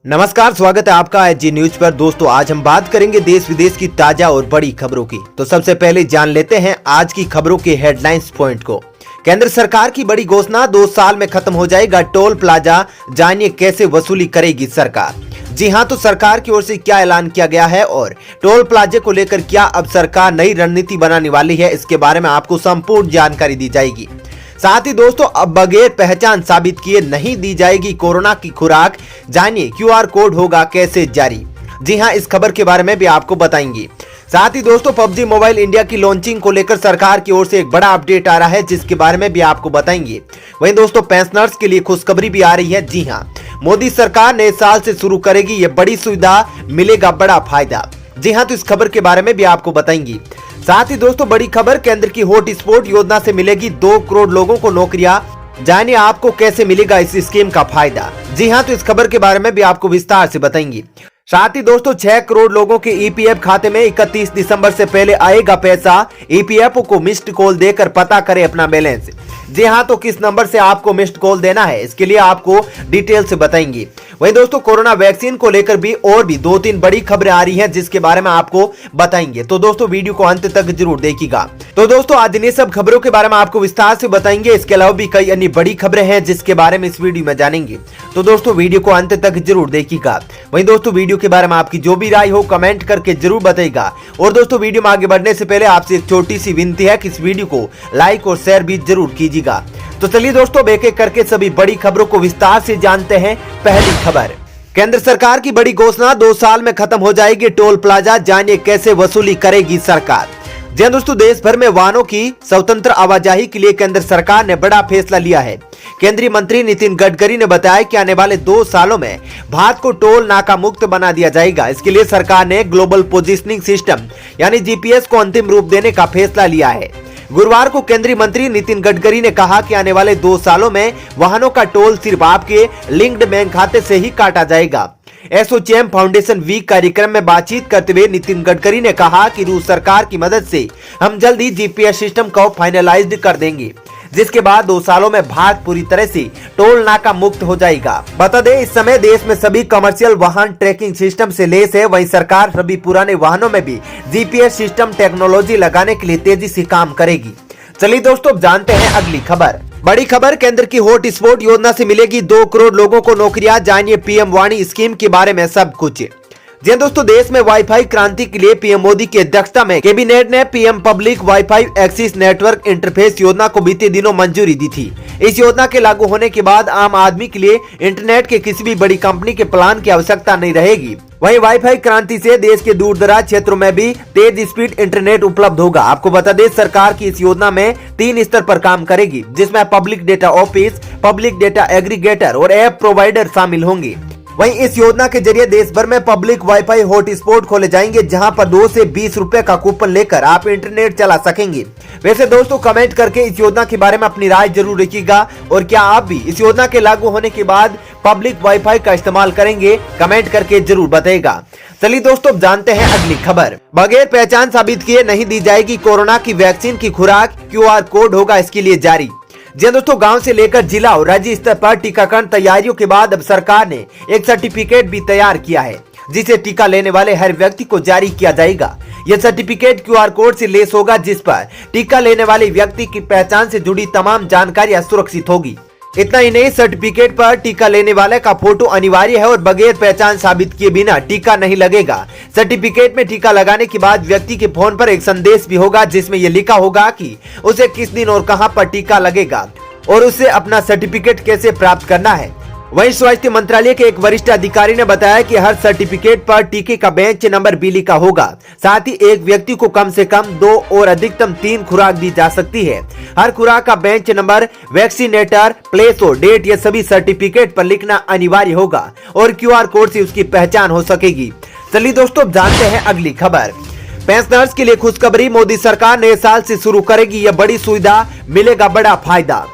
नमस्कार, स्वागत है आपका एचजी न्यूज पर। दोस्तों, आज हम बात करेंगे देश विदेश की ताजा और बड़ी खबरों की। तो सबसे पहले जान लेते हैं आज की खबरों के हेडलाइंस पॉइंट को। केंद्र सरकार की बड़ी घोषणा, 2 साल में खत्म हो जाएगा टोल प्लाजा, जानिए कैसे वसूली करेगी सरकार। जी हां, तो सरकार की ओर से क्या ऐलान किया गया है और टोल प्लाजे को लेकर क्या अब सरकार नई रणनीति बनाने वाली है, इसके बारे में आपको संपूर्ण जानकारी दी जाएगी। साथ ही दोस्तों, अब बगैर पहचान साबित किए नहीं दी जाएगी कोरोना की खुराक, जानिए क्यूआर कोड होगा कैसे जारी। जी हां, इस खबर के बारे में भी आपको बताएंगे। साथ ही दोस्तों, पबजी मोबाइल इंडिया की लॉन्चिंग को लेकर सरकार की ओर से एक बड़ा अपडेट आ रहा है, जिसके बारे में भी आपको बताएंगे। वहीं दोस्तों, पेंशनर्स के लिए खुशखबरी भी आ रही है। जी हां, मोदी सरकार नए साल से शुरू करेगी ये बड़ी सुविधा, मिलेगा बड़ा फायदा। जी हां, तो इस खबर के बारे में भी आपको बताएंगे। साथ ही दोस्तों, बड़ी खबर, केंद्र की हॉटस्पॉट योजना से मिलेगी 2 करोड़ लोगों को नौकरियां, जानिए आपको कैसे मिलेगा इस स्कीम का फायदा। जी हां, तो इस खबर के बारे में भी आपको विस्तार से बताएंगे। साथ ही दोस्तों, 6 करोड़ लोगों के ईपीएफ खाते में 31 दिसंबर से पहले आएगा पैसा। ईपीएफओ को मिस्ड कॉल देकर पता करें अपना बैलेंस। जी हां, तो किस नंबर से आपको मिस्ड कॉल देना है, इसके लिए आपको डिटेल से बताएंगे। वहीं दोस्तों, कोरोना वैक्सीन को लेकर भी और भी 2-3 बड़ी खबरें आ रही हैं, जिसके बारे में आपको बताएंगे। तो दोस्तों, वीडियो को अंत तक जरूर देखिएगा। तो दोस्तों, आज इन सब खबरों के बारे में आपको विस्तार से बताएंगे। इसके अलावा भी कई अन्य बड़ी खबरें हैं, जिसके बारे में इस वीडियो में जानेंगे। तो दोस्तों, वीडियो को अंत तक जरूर देखिएगा। वहीं दोस्तों, वीडियो के बारे में आपकी जो भी राय हो कमेंट करके जरूर बताइएगा। और दोस्तों, वीडियो में आगे बढ़ने से पहले आपसे एक छोटी सी विनती है कि इस वीडियो को लाइक और शेयर भी जरूर कीजिएगा। तो चलिए दोस्तों, एक एक करके सभी बड़ी खबरों को विस्तार से जानते हैं। पहली खबर, केंद्र सरकार की बड़ी घोषणा, 2 साल में खत्म हो जाएगी टोल प्लाजा, जानिए कैसे वसूली करेगी सरकार। जी दोस्तों, देश भर में वाहनों की स्वतंत्र आवाजाही के लिए केंद्र सरकार ने बड़ा फैसला लिया है। केंद्रीय मंत्री नितिन गडकरी ने बताया कि आने वाले 2 सालों में भारत को टोल नाका मुक्त बना दिया जाएगा। इसके लिए सरकार ने ग्लोबल पोजिशनिंग सिस्टम यानी जीपीएस को अंतिम रूप देने का फैसला लिया है। गुरुवार को केंद्रीय मंत्री नितिन गडकरी ने कहा कि आने वाले 2 सालों में वाहनों का टोल सिर्फ आपके लिंक्ड बैंक खाते से ही काटा जाएगा। एसोचैम फाउंडेशन वीक कार्यक्रम में बातचीत करते हुए नितिन गडकरी ने कहा कि रूस सरकार की मदद से हम जल्द ही जीपीएस सिस्टम को फाइनलाइज्ड कर देंगे, जिसके बाद 2 सालों में भारत पूरी तरह से टोल नाका मुक्त हो जाएगा। बता दें, इस समय देश में सभी कमर्शियल वाहन ट्रैकिंग सिस्टम से लैस है। वहीं सरकार सभी पुराने वाहनों में भी जीपीएस सिस्टम टेक्नोलॉजी लगाने के लिए तेजी से काम करेगी। चलिए दोस्तों, जानते हैं अगली खबर। बड़ी खबर, केंद्र की हॉटस्पॉट योजना से मिलेगी 2 करोड़ लोगों को नौकरियां, जानिए पीएम वाणी स्कीम के बारे में सब कुछ। जी दोस्तों, देश में वाईफाई क्रांति के लिए पीएम मोदी की अध्यक्षता में कैबिनेट ने PM public wifi access network interface योजना को बीते दिनों मंजूरी दी थी। इस योजना के लागू होने के बाद आम आदमी के लिए इंटरनेट के किसी भी बड़ी कंपनी के प्लान की आवश्यकता नहीं रहेगी। वहीं वाईफाई क्रांति से देश के दूर दराज क्षेत्रों में भी तेज स्पीड इंटरनेट उपलब्ध होगा। आपको बता दें, सरकार की इस योजना में 3 स्तर पर काम करेगी, जिसमें public data office, public data aggregator और ऐप प्रोवाइडर शामिल होंगे। वहीं इस योजना के जरिए देश भर में पब्लिक वाईफाई हॉटस्पॉट खोले जाएंगे, जहां पर 2 से 20 रुपए का कूपन लेकर आप इंटरनेट चला सकेंगे। वैसे दोस्तों, कमेंट करके इस योजना के बारे में अपनी राय जरूर रखिएगा। और क्या आप भी इस योजना के लागू होने के बाद पब्लिक वाईफाई का इस्तेमाल करेंगे, कमेंट करके जरूर बताइएगा। चलिए दोस्तों, जानते हैं अगली खबर। बगैर पहचान साबित किए नहीं दी जाएगी कोरोना की वैक्सीन की खुराक, क्यूआर कोड होगा इसके लिए जारी। जी दोस्तों, गांव से लेकर जिला और राज्य स्तर पर टीकाकरण तैयारियों के बाद अब सरकार ने एक सर्टिफिकेट भी तैयार किया है, जिसे टीका लेने वाले हर व्यक्ति को जारी किया जाएगा। यह सर्टिफिकेट क्यूआर कोड से लेस होगा, जिस पर टीका लेने वाले व्यक्ति की पहचान से जुड़ी तमाम जानकारियां सुरक्षित होगी। इतना ही नहीं, सर्टिफिकेट पर टीका लेने वाले का फोटो अनिवार्य है और बगैर पहचान साबित किए बिना टीका नहीं लगेगा। सर्टिफिकेट में टीका लगाने के बाद व्यक्ति के फोन पर एक संदेश भी होगा, जिसमें यह लिखा होगा कि उसे किस दिन और कहां पर टीका लगेगा और उसे अपना सर्टिफिकेट कैसे प्राप्त करना है। वहीं स्वास्थ्य मंत्रालय के एक वरिष्ठ अधिकारी ने बताया कि हर सर्टिफिकेट पर टीके का बेंच नंबर भी लिखा होगा। साथ ही एक व्यक्ति को कम से कम 2 और अधिकतम 3 खुराक दी जा सकती है। हर खुराक का बेंच नंबर, वैक्सीनेटर, प्लेस और डेट, ये सभी सर्टिफिकेट पर लिखना अनिवार्य होगा और क्यूआर कोड से उसकी पहचान हो सकेगी। चलिए दोस्तों, जानते हैं अगली खबर। पेंशनर्स के लिए खुशखबरी, मोदी सरकार नए साल से शुरू करेगी यह बड़ी सुविधा, मिलेगा बड़ा फायदा।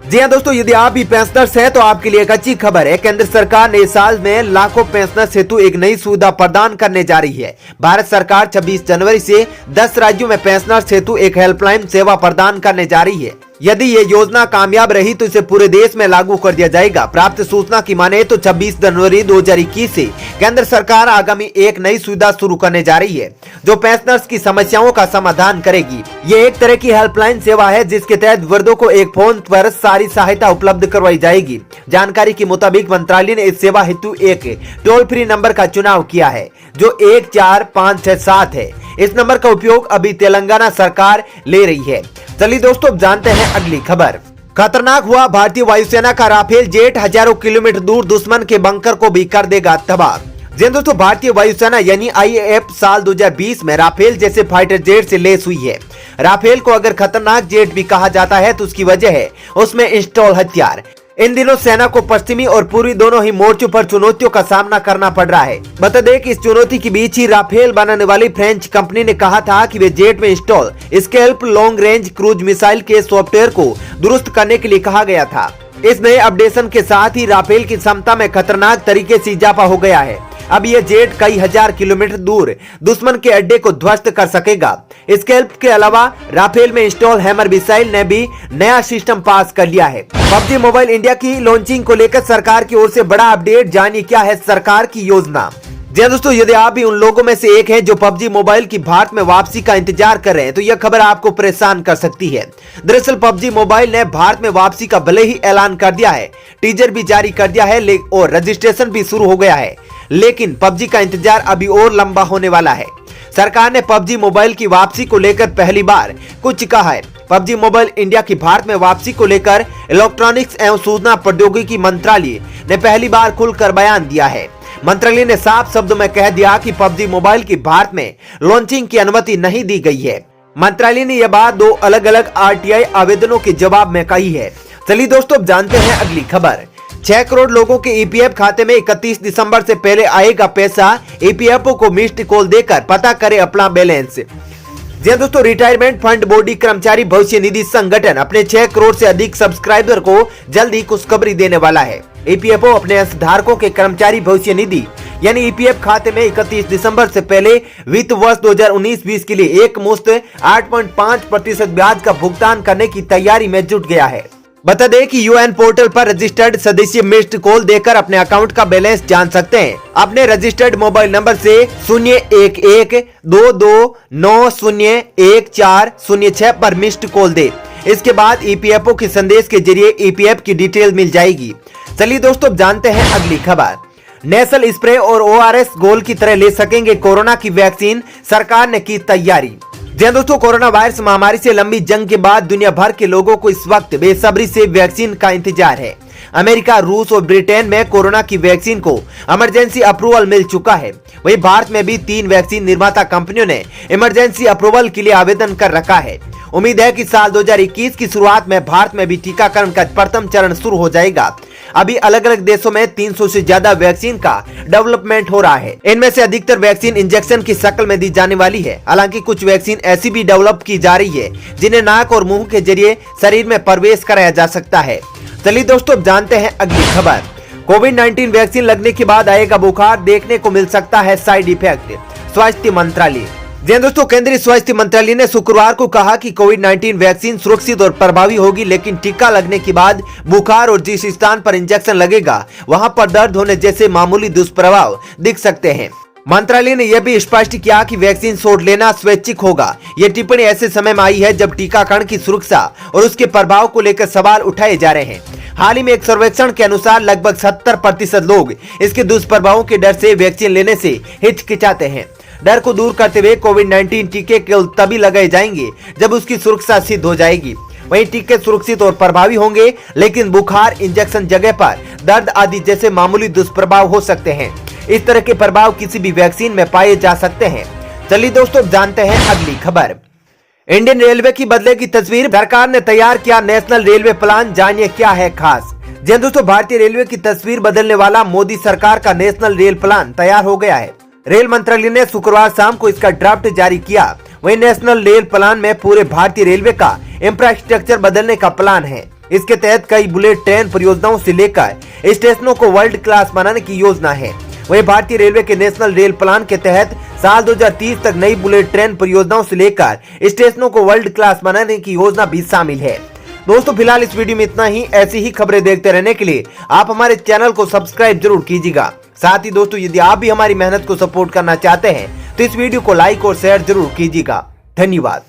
जी हाँ दोस्तों, यदि आप भी पेंशनर्स हैं तो आपके लिए एक अच्छी खबर है। केंद्र सरकार नए साल में लाखों पेंशनर्स हेतु एक नई सुविधा प्रदान करने जा रही है। भारत सरकार 26 जनवरी से 10 राज्यों में पेंशनर्स हेतु एक हेल्पलाइन सेवा प्रदान करने जा रही है। यदि ये योजना कामयाब रही तो इसे पूरे देश में लागू कर दिया जाएगा। प्राप्त सूचना की माने तो 26 जनवरी 2021 से केंद्र सरकार आगामी एक नई सुविधा शुरू करने जा रही है जो पेंशनर्स की समस्याओं का समाधान करेगी। ये एक तरह की हेल्पलाइन सेवा है जिसके तहत वृद्धों को एक फोन पर सारी सहायता उपलब्ध करवाई जाएगी। जानकारी के मुताबिक मंत्रालय ने इस सेवा हेतु एक टोल फ्री नंबर का चुनाव किया है जो 14567 है। इस नंबर का उपयोग अभी तेलंगाना सरकार ले रही है। चलिए दोस्तों, अब जानते हैं अगली खबर। खतरनाक हुआ भारतीय वायुसेना का राफेल जेट, हजारों किलोमीटर दूर दुश्मन के बंकर को भी कर देगा तबाह। जी दोस्तों, भारतीय वायुसेना यानी IAF साल 2020 में राफेल जैसे फाइटर जेट से लेस हुई है। राफेल को अगर खतरनाक जेट भी कहा जाता है तो उसकी वजह है उसमें इंस्टॉल हथियार। इन दिनों सेना को पश्चिमी और पूर्वी दोनों ही मोर्चों पर चुनौतियों का सामना करना पड़ रहा है। बता दें कि इस चुनौती के बीच ही राफेल बनाने वाली फ्रेंच कंपनी ने कहा था कि वे जेट में install scalp long range cruise missile के सॉफ्टवेयर को दुरुस्त करने के लिए कहा गया था। इस नए अपडेशन के साथ ही राफेल की क्षमता में खतरनाक तरीके से इजाफा हो गया है। अब यह जेट कई हजार किलोमीटर दूर दुश्मन के अड्डे को ध्वस्त कर सकेगा। स्कैल्प के अलावा राफेल में इंस्टॉल हैमर मिसाइल ने भी नया सिस्टम पास कर लिया है। PUBG मोबाइल इंडिया की लॉन्चिंग को लेकर सरकार की ओर से बड़ा अपडेट। जानिए क्या है सरकार की योजना। जी दोस्तों, यदि आप भी उन लोगों में से एक हैं जो PUBG मोबाइल की भारत में वापसी का इंतजार कर रहे हैं तो यह खबर आपको परेशान कर सकती है। दरअसल PUBG मोबाइल ने भारत में वापसी का भले ही ऐलान कर दिया है, टीजर भी जारी कर दिया है और रजिस्ट्रेशन भी शुरू हो गया है, लेकिन PUBG का इंतजार अभी और लंबा होने वाला है। सरकार ने PUBG मोबाइल की वापसी को लेकर पहली बार कुछ कहा है। PUBG मोबाइल इंडिया की भारत में वापसी को लेकर इलेक्ट्रॉनिक्स एवं सूचना प्रौद्योगिकी मंत्रालय ने पहली बार खुलकर बयान दिया है। मंत्रालय ने साफ शब्दों में कह दिया कि PUBG मोबाइल की भारत में लॉन्चिंग की अनुमति नहीं दी गई है। मंत्रालय ने यह बात 2 अलग अलग RTI आवेदनों के जवाब में कही है। चलिए दोस्तों, जानते हैं अगली खबर। 6 करोड़ लोगों के EPF खाते में 31 दिसंबर से पहले आएगा पैसा। EPFO को मिस्ड कॉल देकर पता करे अपना बैलेंस। जी दोस्तों, रिटायरमेंट फंड बॉडी कर्मचारी भविष्य निधि संगठन अपने 6 करोड़ से अधिक सब्सक्राइबर को जल्द ही खुशखबरी देने वाला है। EPFO अपने अंशधारकों के कर्मचारी भविष्य निधि यानी EPF खाते में 31 दिसंबर से पहले वित्त वर्ष 2019-20 के लिए एक मुश्त 8.5% ब्याज का भुगतान करने की तैयारी में जुट गया है। बता दें कि UN पोर्टल पर रजिस्टर्ड सदस्य मिस्ड कॉल देकर अपने अकाउंट का बैलेंस जान सकते हैं। अपने रजिस्टर्ड मोबाइल नंबर से 01122901406 पर मिस्ड कॉल दे। इसके बाद EPFO के संदेश के जरिए EPF की डिटेल मिल जाएगी। चलिए दोस्तों, जानते हैं अगली खबर। नेसल स्प्रे और ORS गोल की तरह ले सकेंगे कोरोना की वैक्सीन, सरकार ने की तैयारी। जी दोस्तों, कोरोना वायरस महामारी से लंबी जंग के बाद दुनिया भर के लोगों को इस वक्त बेसब्री से वैक्सीन का इंतजार है। अमेरिका, रूस और ब्रिटेन में कोरोना की वैक्सीन को इमरजेंसी अप्रूवल मिल चुका है। वहीं भारत में भी 3 वैक्सीन निर्माता कंपनियों ने इमरजेंसी अप्रूवल के लिए आवेदन कर रखा है। उम्मीद है कि साल 2021 की शुरुआत में भारत में भी टीकाकरण का प्रथम चरण शुरू हो जाएगा। अभी अलग अलग देशों में 300 से ज्यादा वैक्सीन का डेवलपमेंट हो रहा है। इनमें से अधिकतर वैक्सीन इंजेक्शन की शक्ल में दी जाने वाली है। हालांकि कुछ वैक्सीन ऐसी भी डेवलप की जा रही है जिन्हें नाक और मुंह के जरिए शरीर में प्रवेश कराया जा सकता है। चलिए दोस्तों, जानते हैं अगली खबर। कोविड-19 वैक्सीन लगने के बाद आएगा बुखार, देखने को मिल सकता है साइड इफेक्ट, स्वास्थ्य मंत्रालय। जी दोस्तों, केंद्रीय स्वास्थ्य मंत्रालय ने शुक्रवार को कहा कि कोविड-19 वैक्सीन सुरक्षित और प्रभावी होगी, लेकिन टीका लगने के बाद बुखार और जिस स्थान पर इंजेक्शन लगेगा वहां पर दर्द होने जैसे मामूली दुष्प्रभाव दिख सकते हैं। मंत्रालय ने यह भी स्पष्ट किया कि वैक्सीन शॉट लेना स्वैच्छिक होगा। यह टिप्पणी ऐसे समय में आई है जब टीकाकरण की सुरक्षा और उसके प्रभाव को लेकर सवाल उठाए जा रहे हैं। हाल ही में एक सर्वेक्षण के अनुसार लगभग 70% लोग इसके दुष्प्रभावों के डर से वैक्सीन लेने से हिचकिचाते हैं। डर को दूर करते हुए कोविड-19 टीके केवल तभी लगाए जाएंगे जब उसकी सुरक्षा सिद्ध हो जाएगी। वहीं टीके सुरक्षित और प्रभावी होंगे, लेकिन बुखार, इंजेक्शन जगह पर दर्द आदि जैसे मामूली दुष्प्रभाव हो सकते हैं। इस तरह के प्रभाव किसी भी वैक्सीन में पाए जा सकते हैं। चलिए दोस्तों, जानते हैं अगली खबर। इंडियन रेलवे की बदलेगी तस्वीर, सरकार ने तैयार किया नेशनल रेलवे प्लान, जानिए क्या है खास। जी दोस्तों, भारतीय रेलवे की तस्वीर बदलने वाला मोदी सरकार का नेशनल रेल प्लान तैयार हो गया है। रेल मंत्रालय ने शुक्रवार शाम को इसका ड्राफ्ट जारी किया। वहीं नेशनल रेल प्लान में पूरे भारतीय रेलवे का इंफ्रास्ट्रक्चर बदलने का प्लान है। इसके तहत कई बुलेट ट्रेन परियोजनाओं से लेकर स्टेशनों को वर्ल्ड क्लास बनाने की योजना है। वहीं भारतीय रेलवे के नेशनल रेल प्लान के तहत साल 2030 तक नई बुलेट ट्रेन परियोजनाओं से लेकर स्टेशनों को वर्ल्ड क्लास बनाने की योजना भी शामिल है। दोस्तों फिलहाल इस वीडियो में इतना ही। ऐसी ही खबरें देखते रहने के लिए आप हमारे चैनल को सब्सक्राइब जरूर कीजिएगा। साथ ही दोस्तों यदि आप भी हमारी मेहनत को सपोर्ट करना चाहते हैं तो इस वीडियो को लाइक और शेयर जरूर कीजिएगा। धन्यवाद।